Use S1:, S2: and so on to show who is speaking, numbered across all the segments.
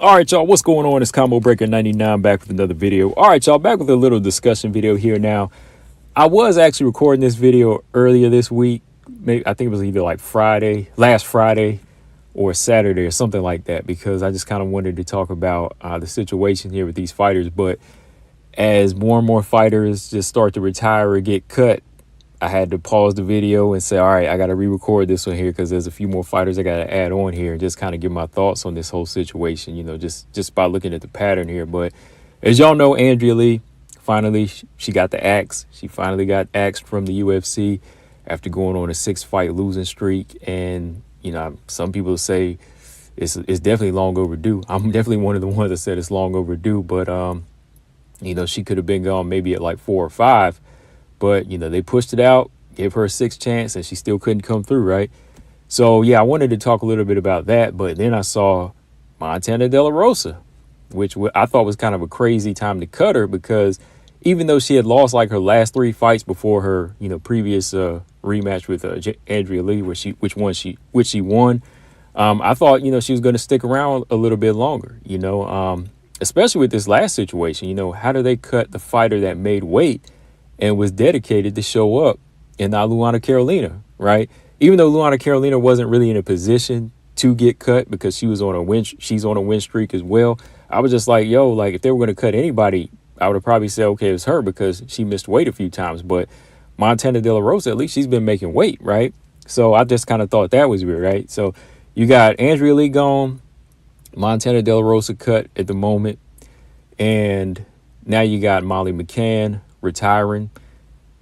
S1: All right, y'all, what's going on? It's Combo Breaker 99 back with another video. All right, y'all, back with a little discussion video here now. I was actually recording this video earlier this week. Maybe I think it was either like last Friday or Saturday or something like that, because I just kind of wanted to talk about the situation here with these fighters. But as more and more fighters just start to retire or get cut, I had to pause the video and say, all right, I got to re-record this one here because there's a few more fighters I got to add on here and just kind of give my thoughts on this whole situation, you know, just by looking at the pattern here. But as y'all know, Andrea Lee, finally, she got the axe. She finally got axed from the UFC after going on a 6-fight losing streak. And, you know, some people say it's definitely long overdue. I'm definitely one of the ones that said it's long overdue. But, you know, she could have been gone maybe at like 4 or 5. But, you know, they pushed it out, gave her a 6th chance, and she still couldn't come through, right? So, yeah, I wanted to talk a little bit about that. But then I saw Montana De La Rosa, which I thought was kind of a crazy time to cut her, because even though she had lost like her last 3 fights before her, you know, previous rematch with Andrea Lee, which she won, I thought, you know, she was going to stick around a little bit longer, you know, especially with this last situation. You know, how do they cut the fighter that made weight and was dedicated to show up, and not Luana Carolina, right? Even though Luana Carolina wasn't really in a position to get cut because she's on a win streak as well. I was just like, yo, like if they were going to cut anybody, I would have probably said, okay, it was her because she missed weight a few times. But Montana De La Rosa, at least she's been making weight, right? So I just kind of thought that was weird, right? So you got Andrea Lee gone, Montana De La Rosa cut at the moment, and now you got Molly McCann retiring,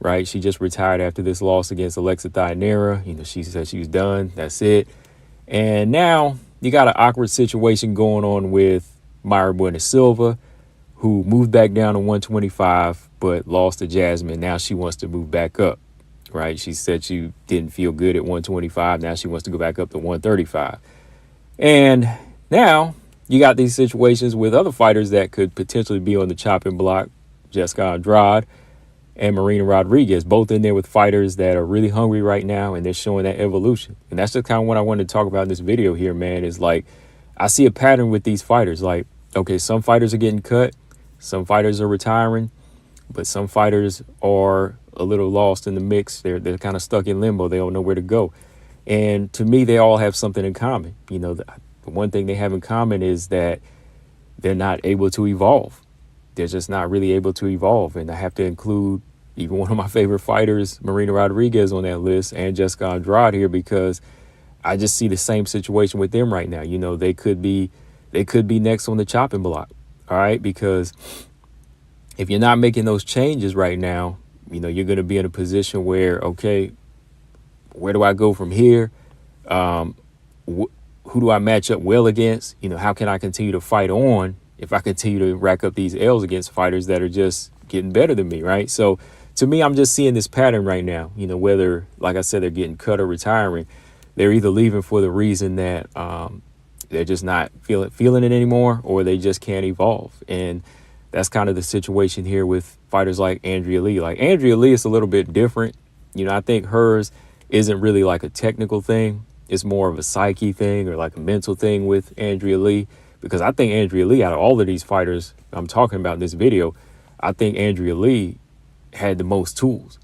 S1: right? She just retired after this loss against Alexa Thainera. You know, she said she was done. That's it. And now you got an awkward situation going on with Mayra Bueno Silva, who moved back down to 125 but lost to Jasmine. Now she wants to move back up, right? She said she didn't feel good at 125. Now she wants to go back up to 135. And now you got these situations with other fighters that could potentially be on the chopping block. Jessica Andrade and Marina Rodriguez, both in there with fighters that are really hungry right now, and they're showing that evolution. And that's just kind of what I wanted to talk about in this video here, man, is like, I see a pattern with these fighters. Like, okay, some fighters are getting cut, some fighters are retiring, but some fighters are a little lost in the mix. They're kind of stuck in limbo. They don't know where to go. And to me, they all have something in common. You know, the one thing they have in common is that they're not able to evolve. They're just not really able to evolve. And I have to include even one of my favorite fighters, Marina Rodriguez, on that list, and Jessica Andrade here, because I just see the same situation with them right now. You know, they could be next on the chopping block. All right. Because if you're not making those changes right now, you know, you're going to be in a position where, okay, where do I go from here? Who do I match up well against? You know, how can I continue to fight on if I continue to rack up these L's against fighters that are just getting better than me, right? So to me, I'm just seeing this pattern right now, you know, whether, like I said, they're getting cut or retiring. They're either leaving for the reason that they're just not feeling it anymore, or they just can't evolve. And that's kind of the situation here with fighters like Andrea Lee. Like Andrea Lee is a little bit different. You know, I think hers isn't really like a technical thing. It's more of a psyche thing or like a mental thing with Andrea Lee. Because I think Andrea Lee, out of all of these fighters I'm talking about in this video, I think Andrea Lee had the most tools.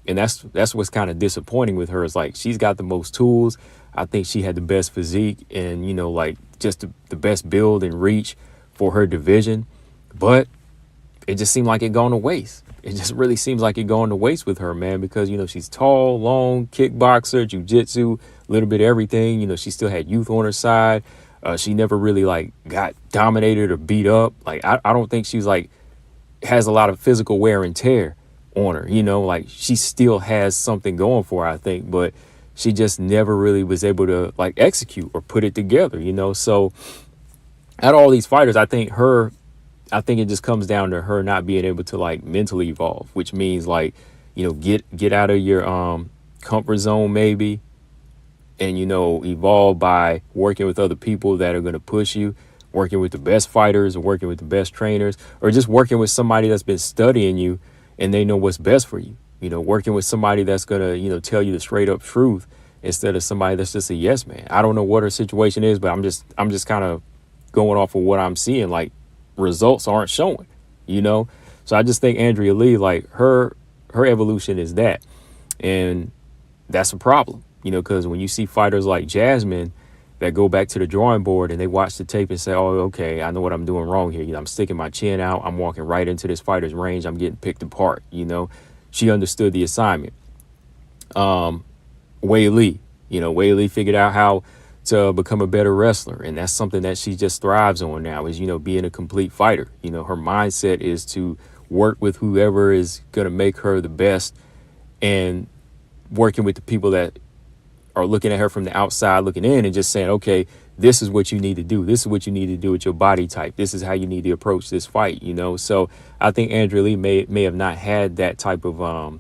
S1: And that's what's kind of disappointing with her, is like she's got the most tools. I think she had the best physique and, you know, like just the best build and reach for her division. But it just seemed like it gone to waste. It just really seems like it gone to waste with her, man, because, you know, she's tall, long, kickboxer, jiu-jitsu, a little bit of everything. You know, she still had youth on her side. She never really like got dominated or beat up. Like, I don't think she's like has a lot of physical wear and tear on her, you know, like she still has something going for her, I think, but she just never really was able to like execute or put it together, you know. So out of all these fighters, I think it just comes down to her not being able to like mentally evolve, which means like, you know, get out of your comfort zone maybe, and, you know, evolve by working with other people that are going to push you, working with the best fighters or working with the best trainers, or just working with somebody that's been studying you and they know what's best for you. You know, working with somebody that's going to, you know, tell you the straight up truth instead of somebody that's just a yes man. I don't know what her situation is, but I'm just kind of going off of what I'm seeing, like results aren't showing, you know? So I just think Andrea Lee, like her evolution is that. And that's a problem, you know, because when you see fighters like Jasmine that go back to the drawing board and they watch the tape and say, oh, okay, I know what I'm doing wrong here. You know, I'm sticking my chin out. I'm walking right into this fighter's range. I'm getting picked apart. You know, she understood the assignment. Wei Lee, you know, Wei Lee figured out how to become a better wrestler. And that's something that she just thrives on now is, you know, being a complete fighter. You know, her mindset is to work with whoever is going to make her the best and working with the people that are looking at her from the outside looking in and just saying, okay, this is what you need to do. This is what you need to do with your body type. This is how you need to approach this fight, you know? So I think Andrea Lee may have not had that type of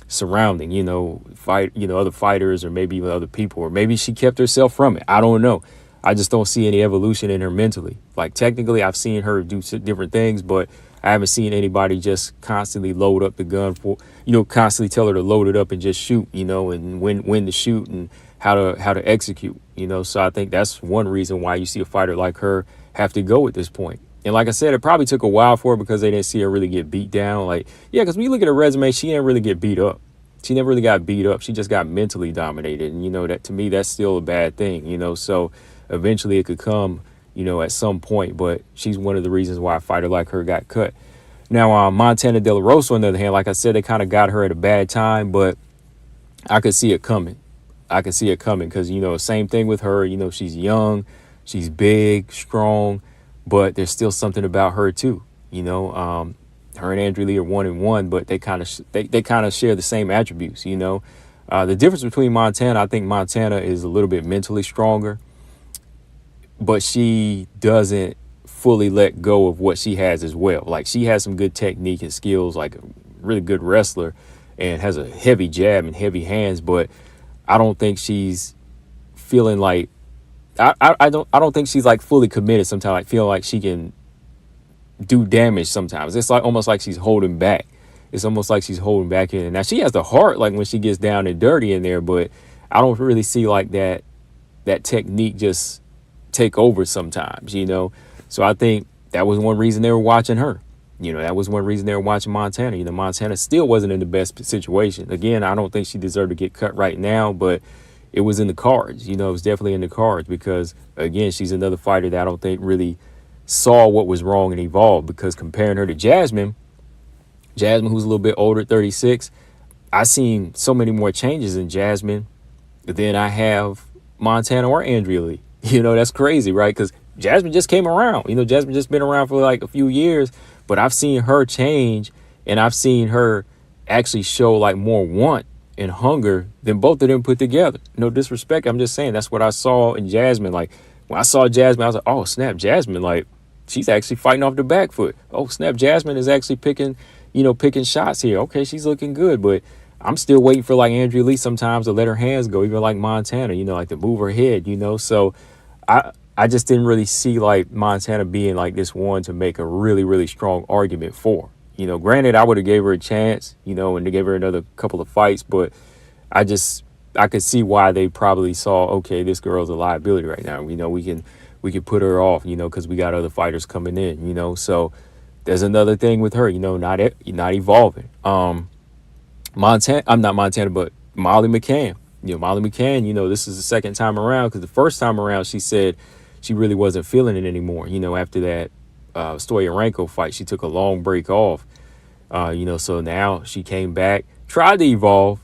S1: surrounding, you know, other fighters or maybe even other people, or maybe she kept herself from it. I don't know. I just don't see any evolution in her mentally. Like technically I've seen her do different things, but I haven't seen anybody just constantly load up the gun for, you know, constantly tell her to load it up and just shoot, you know, and when to shoot and how to execute, you know. So I think that's one reason why you see a fighter like her have to go at this point. And like I said, it probably took a while for her because they didn't see her really get beat down. Like, yeah, because when you look at her resume, she didn't really get beat up. She never really got beat up. She just got mentally dominated. And, you know, that to me, that's still a bad thing, you know. So eventually it could come, you know, at some point. But she's one of the reasons why a fighter like her got cut. Now, Montana De La Rosa, on the other hand, like I said, they kind of got her at a bad time, but I could see it coming. I could see it coming because, you know, same thing with her. You know, she's young, she's big, strong, but there's still something about her, too. You know, her and Andrea Lee are 1-1, but they kind of share the same attributes, you know. The difference between Montana, I think Montana is a little bit mentally stronger, but she doesn't fully let go of what she has as well. Like she has some good technique and skills, like a really good wrestler, and has a heavy jab and heavy hands, but I don't think she's feeling like I don't think she's like fully committed sometimes, like feeling like she can do damage sometimes. It's like almost like she's holding back. It's almost like she's holding back in. And now she has the heart like when she gets down and dirty in there, but I don't really see like that technique just take over sometimes, you know. So I think that was one reason they were watching her. You know, that was one reason they were watching Montana. You know, Montana still wasn't in the best situation. Again, I don't think she deserved to get cut right now, but it was in the cards. You know, it was definitely in the cards because, again, she's another fighter that I don't think really saw what was wrong and evolved, because comparing her to Jasmine, who's a little bit older, 36, I've seen so many more changes in Jasmine than I have Montana or Andrea Lee. You know, that's crazy, right? Because Jasmine just came around. You know, Jasmine just been around for like a few years, but I've seen her change and I've seen her actually show like more want and hunger than both of them put together. No disrespect. I'm just saying that's what I saw in Jasmine. Like when I saw Jasmine, I was like, oh, snap, Jasmine, like she's actually fighting off the back foot. Oh, snap, Jasmine is actually picking shots here. Okay, she's looking good, but I'm still waiting for like Andrea Lee sometimes to let her hands go, even like Montana, you know, like to move her head, you know. So I just didn't really see like Montana being like this one to make a really, really strong argument for. You know, granted, I would have gave her a chance, you know, and they gave her another couple of fights, but I could see why they probably saw, okay, this girl's a liability right now. You know, we can put her off, you know, because we got other fighters coming in, you know. So there's another thing with her, you know, not evolving. I'm not Montana, but Molly McCann. You know, Molly McCann, you know, this is the second time around, because the first time around she said she really wasn't feeling it anymore. You know, after that Stoyarenko fight, she took a long break off. You know, so now she came back, tried to evolve.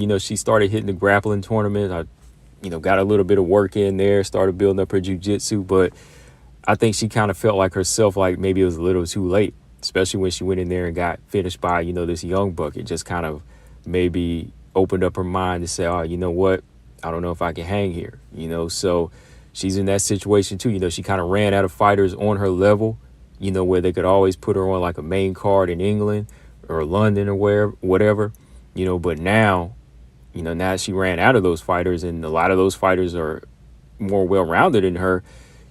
S1: You know, she started hitting the grappling tournament. I got a little bit of work in there, started building up her jiu-jitsu, but I think she kind of felt like herself, like maybe it was a little too late, especially when she went in there and got finished by, you know, this young buck. It just kind of maybe opened up her mind to say, oh, you know what? I don't know if I can hang here, you know? So she's in that situation too. You know, she kind of ran out of fighters on her level, you know, where they could always put her on like a main card in England or London or whatever, you know, but now she ran out of those fighters, and a lot of those fighters are more well-rounded than her.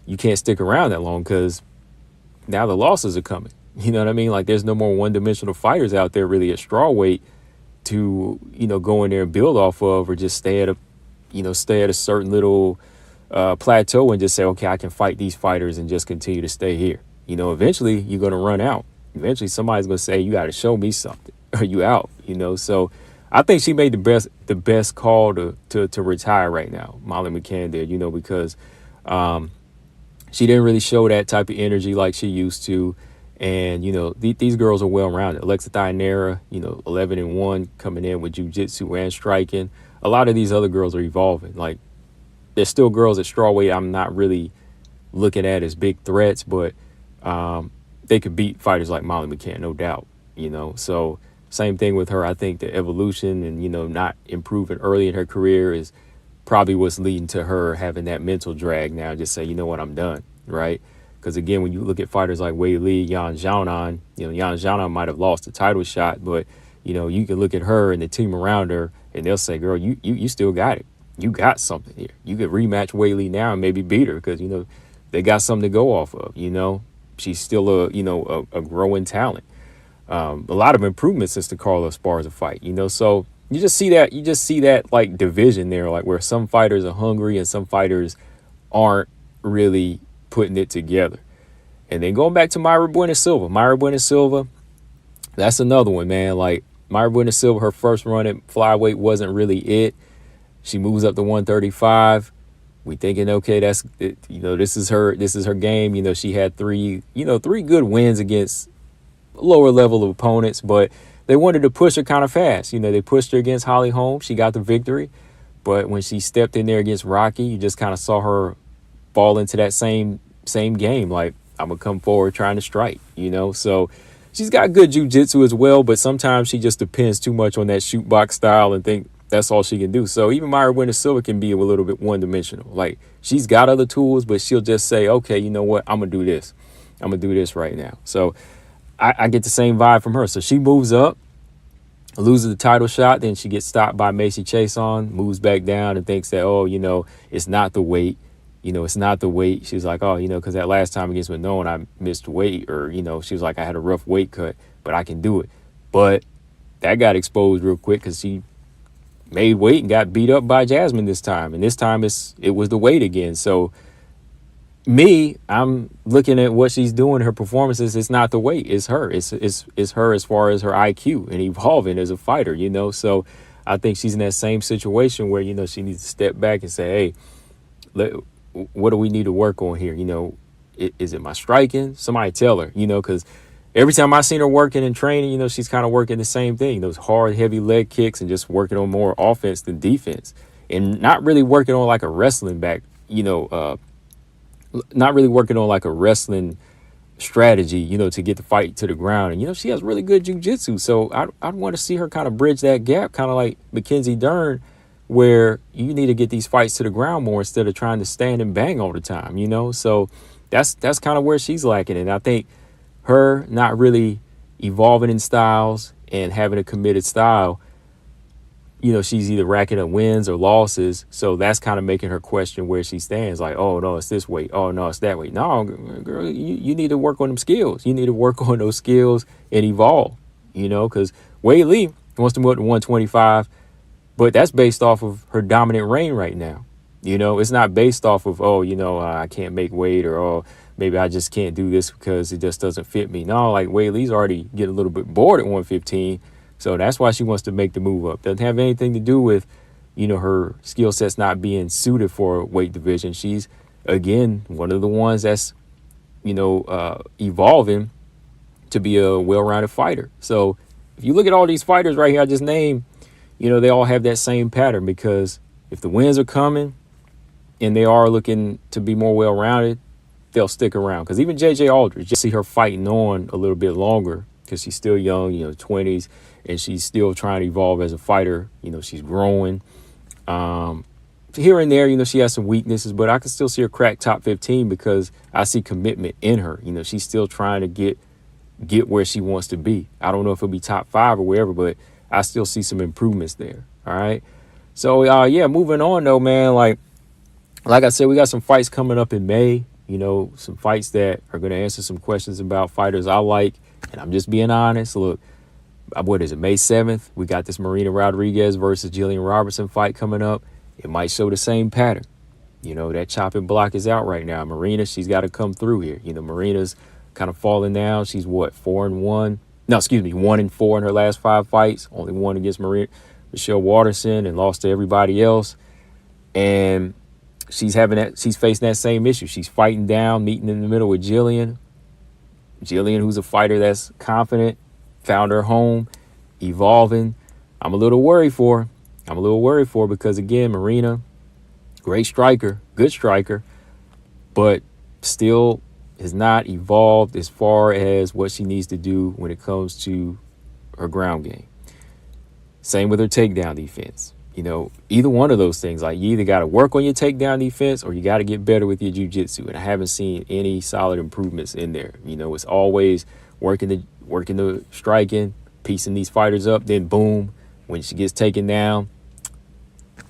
S1: You can't stick around that long because now the losses are coming. You know what I mean? Like there's no more one-dimensional fighters out there really at strawweight to, you know, go in there and build off of, or just stay at a certain little plateau and just say, okay, I can fight these fighters and just continue to stay here. Eventually you're going to run out. Eventually somebody's going to say, you got to show me something or you out, So I think she made the best call to retire right now. Molly McCann did, because she didn't really show that type of energy like she used to. And, these girls are well-rounded. Alexa Thynera, 11-1 coming in with jiu-jitsu and striking. A lot of these other girls are evolving. Like, there's still girls at strawweight I'm not really looking at as big threats, but they could beat fighters like Molly McCann, no doubt, So same thing with her. I think the evolution and, not improving early in her career is probably what's leading to her having that mental drag now. Just say, you know what, I'm done, right? Because, again, when you look at fighters like Wei Li, Yan Xiaonan, Yan Xiaonan might have lost the title shot, but, you can look at her and the team around her, and they'll say, girl, you still got it. You got something here. You could rematch Wei Li now and maybe beat her because, they got something to go off of, She's still a growing talent. A lot of improvements since the Carla Esparza fight, So you just see that like division there, like where some fighters are hungry and some fighters aren't really putting it together. And then going back to Mayra Bueno Silva, that's another one, man. Like Mayra Bueno Silva, her first run at flyweight wasn't really it. She moves up to 135. We thinking, okay, that's it, this is her game. She had three good wins against lower level of opponents, but they wanted to push her kind of fast. They pushed her against Holly Holm. She got the victory. But when she stepped in there against Rocky, you just kind of saw her fall into that same game. Like, I'm going to come forward trying to strike, So she's got good jiu-jitsu as well, but sometimes she just depends too much on that shoot box style and think that's all she can do. So even Mayra Bueno Silva can be a little bit one-dimensional. Like, she's got other tools, but she'll just say, okay, you know what? I'm going to do this. I'm going to do this right now. So I get the same vibe from her. So she moves up, loses the title shot, then she gets stopped by Macy Chiasson, moves back down and thinks that, it's not the weight. It's not the weight. She's like, because that last time against Manon, I missed weight, or, she was like, I had a rough weight cut, but I can do it. But that got exposed real quick because she made weight and got beat up by Jasmine this time. And this time it was the weight again. So I'm looking at what she's doing, her performances. It's not the weight, it's her. It's her as far as her IQ and evolving as a fighter, So I think she's in that same situation where, she needs to step back and say, hey, what do we need to work on here? Is it my striking? Somebody tell her, because every time I seen her working and training, she's kind of working the same thing, those hard, heavy leg kicks and just working on more offense than defense and not really working on like a wrestling back, not really working on like a wrestling strategy, to get the fight to the ground. And, she has really good jiu-jitsu. So I'd want to see her kind of bridge that gap, kind of like Mackenzie Dern, where you need to get these fights to the ground more instead of trying to stand and bang all the time, So that's kind of where she's lacking. And I think her not really evolving in styles and having a committed style, she's either racking up wins or losses. So that's kind of making her question where she stands. Like, oh, no, it's this weight. Oh, no, it's that weight. No, girl, you need to work on them skills. You need to work on those skills and evolve, because Wei Li wants to move up to 125, but that's based off of her dominant reign right now. It's not based off of, I can't make weight or, maybe I just can't do this because it just doesn't fit me. No, like Wei Li's already getting a little bit bored at 115. So that's why she wants to make the move up. Doesn't have anything to do with, her skill sets not being suited for a weight division. She's, again, one of the ones that's, evolving to be a well-rounded fighter. So if you look at all these fighters right here I just named, they all have that same pattern, because if the wins are coming and they are looking to be more well-rounded, they'll stick around. Because even JJ Aldridge, just see her fighting on a little bit longer because she's still young, 20s, and she's still trying to evolve as a fighter. She's growing. Here and there, she has some weaknesses, but I can still see her crack top 15 because I see commitment in her. She's still trying to get where she wants to be. I don't know if it'll be top 5 or wherever, but I still see some improvements there. All right. So, moving on, though, man, like I said, we got some fights coming up in May, some fights that are going to answer some questions about fighters I like. And I'm just being honest. Look, what is it, May 7th? We got this Marina Rodriguez versus Jillian Robertson fight coming up. It might show the same pattern. You know, that chopping block is out right now. Marina, she's got to come through here. You know, Marina's kind of falling down. She's what, 4-1? No, excuse me, 1-4 in her last 5 fights. Only one against Michelle Waterson, and lost to everybody else. And she's facing that same issue. She's fighting down, meeting in the middle with Jillian. Jillian, who's a fighter that's confident, found her home, evolving. I'm a little worried for her. Because, again, Marina, great striker, good striker, but still has not evolved as far as what she needs to do when it comes to her ground game. Same with her takedown defense. You know, either one of those things, like, you either got to work on your takedown defense or you got to get better with your jiu-jitsu. And I haven't seen any solid improvements in there. You know, it's always working the striking, piecing these fighters up, then boom, when she gets taken down,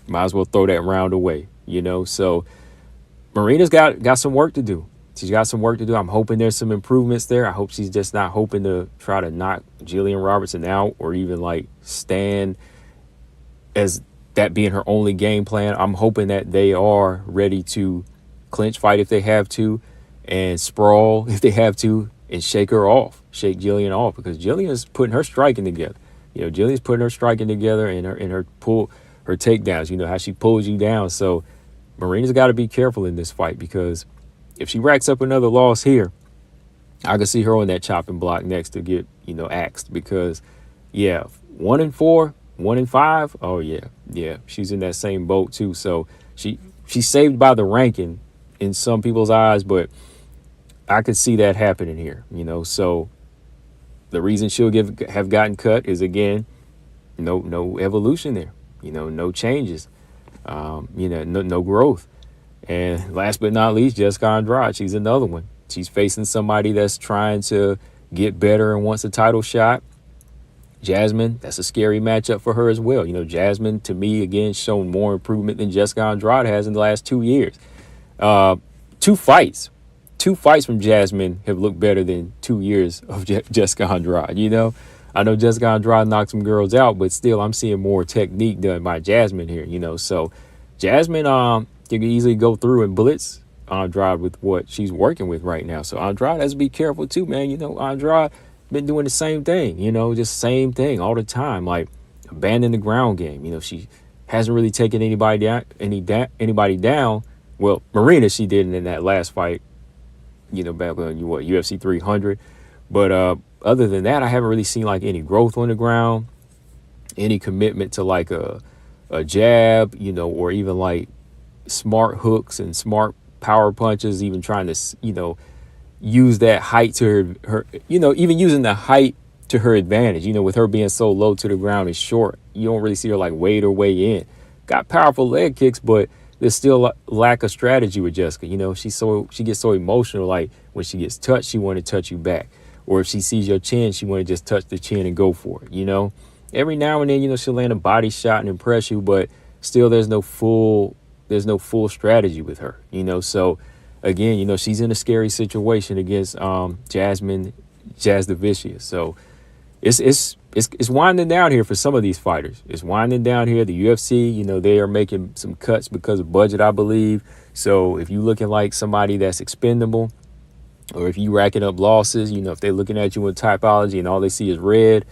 S1: might as well throw that round away, you know. So Marina's got some work to do. She's got some work to do. I'm hoping there's some improvements there. I hope she's just not hoping to try to knock Jillian Robertson out or even like stand as that being her only game plan. I'm hoping that they are ready to clinch fight if they have to, and sprawl if they have to, and shake Jillian off, because Jillian's putting her striking together. You know, Jillian's putting her striking together and her takedowns, you know, how she pulls you down. So Marina's got to be careful in this fight, because if she racks up another loss here, I can see her on that chopping block next to get, you know, axed. Because, yeah, 1-4, 1-5. Oh, yeah, she's in that same boat, too. So she's saved by the ranking in some people's eyes, but I could see that happening here, you know. So the reason she'll have gotten cut is, again, no evolution there, you know, no changes, you know, no growth. And last but not least, Jessica Andrade, she's another one. She's facing somebody that's trying to get better and wants a title shot. Jasmine, that's a scary matchup for her as well. You know, Jasmine, to me, again, shown more improvement than Jessica Andrade has in the last 2 years. 2 fights from Jasmine have looked better than 2 years of Jessica Andrade. You know, I know Jessica Andrade knocked some girls out, but still, I'm seeing more technique done by Jasmine here. You know, so Jasmine, you can easily go through and blitz Andrade with what she's working with right now. So Andrade has to be careful too, man. You know, Andrade been doing the same thing, you know, just same thing all the time, like abandoning the ground game. You know, she hasn't really taken anybody down. Well, Marina, she did in that last fight, you know, back on UFC 300. But other than that, I haven't really seen like any growth on the ground, any commitment to like a jab, you know, or even like smart hooks and smart power punches, even trying to, you know, use that height to her, you know, even using the height to her advantage. You know, with her being so low to the ground and short, you don't really see her like wade her way in. Got powerful leg kicks, but there's still a lack of strategy with Jessica. You know, she gets so emotional, like when she gets touched, she want to touch you back. Or if she sees your chin, she want to just touch the chin and go for it, you know. Every now and then, you know, she'll land a body shot and impress you, but still there's no full strategy with her, you know. So again, you know, she's in a scary situation against Jasmine Jasudavicius. So it's winding down here for some of these fighters. It's winding down here. The UFC, you know, they are making some cuts because of budget, I believe. So if you looking like somebody that's expendable, or if you racking up losses, you know, if they're looking at you in typology and all they see is red,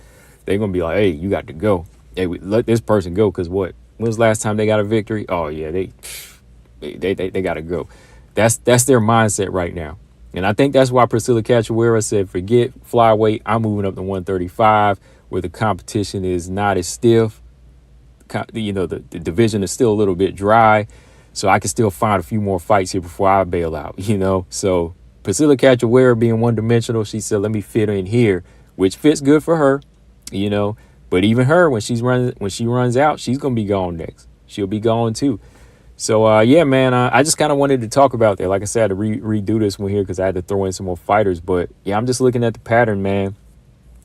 S1: they're going to be like, hey, you got to go. Hey, let this person go, because when's the last time they got a victory? Oh, yeah, they got to go. That's their mindset right now. And I think that's why Priscilla Cachoeira said, forget flyweight, I'm moving up to 135, where the competition is not as stiff. You know, the division is still a little bit dry, so I can still find a few more fights here before I bail out, you know. So Priscilla Cachoeira being one-dimensional, she said, let me fit in here, which fits good for her, you know. But even her, when she runs out, she's going to be gone next. She'll be gone too. So, yeah, man, I just kind of wanted to talk about that. Like I said, I had to redo this one here because I had to throw in some more fighters. But, yeah, I'm just looking at the pattern, man.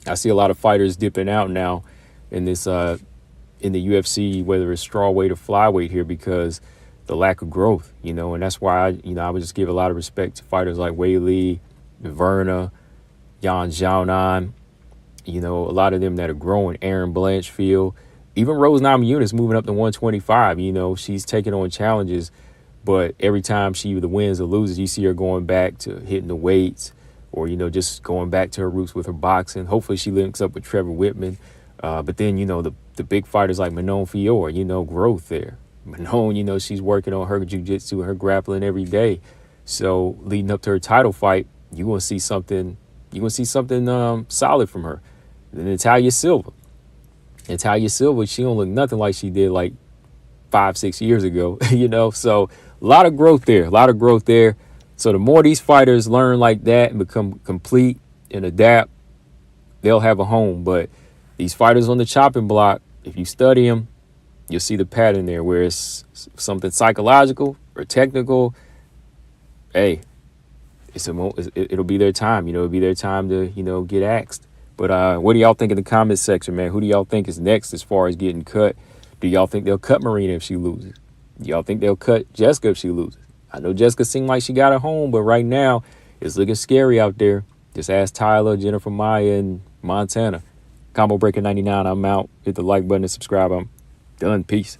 S1: I see a lot of fighters dipping out now in this in the UFC, whether it's strawweight or flyweight here, because the lack of growth, you know. And that's why, I would just give a lot of respect to fighters like Wei Lee, Verna, Yan Xiaonan, you know, a lot of them that are growing, Aaron Blanchfield. Even Rose Namajunas moving up to 125, you know, she's taking on challenges But every time she either wins or loses, you see her going back to hitting the weights, or, you know, just going back to her roots with her boxing. Hopefully she links up with Trevor Whitman. But then, you know, the big fighters like Manon Fiore, you know, growth there. Manon, you know, she's working on her jiu-jitsu and her grappling every day. So leading up to her title fight, you're going to see something solid from her. Then Natalia Silva, she don't look nothing like she did like 5-6 years ago, you know. So a lot of growth there. So the more these fighters learn like that and become complete and adapt, they'll have a home. But these fighters on the chopping block, if you study them, you'll see the pattern there where it's something psychological or technical. Hey, it'll be their time. You know, it'll be their time to, you know, get axed. But what do y'all think in the comments section, man? Who do y'all think is next as far as getting cut? Do y'all think they'll cut Marina if she loses? Do y'all think they'll cut Jessica if she loses? I know Jessica seemed like she got her home, but right now it's looking scary out there. Just ask Tyler, Jennifer Maya, and Montana. Combo Breaker 99, I'm out. Hit the like button and subscribe. I'm done. Peace.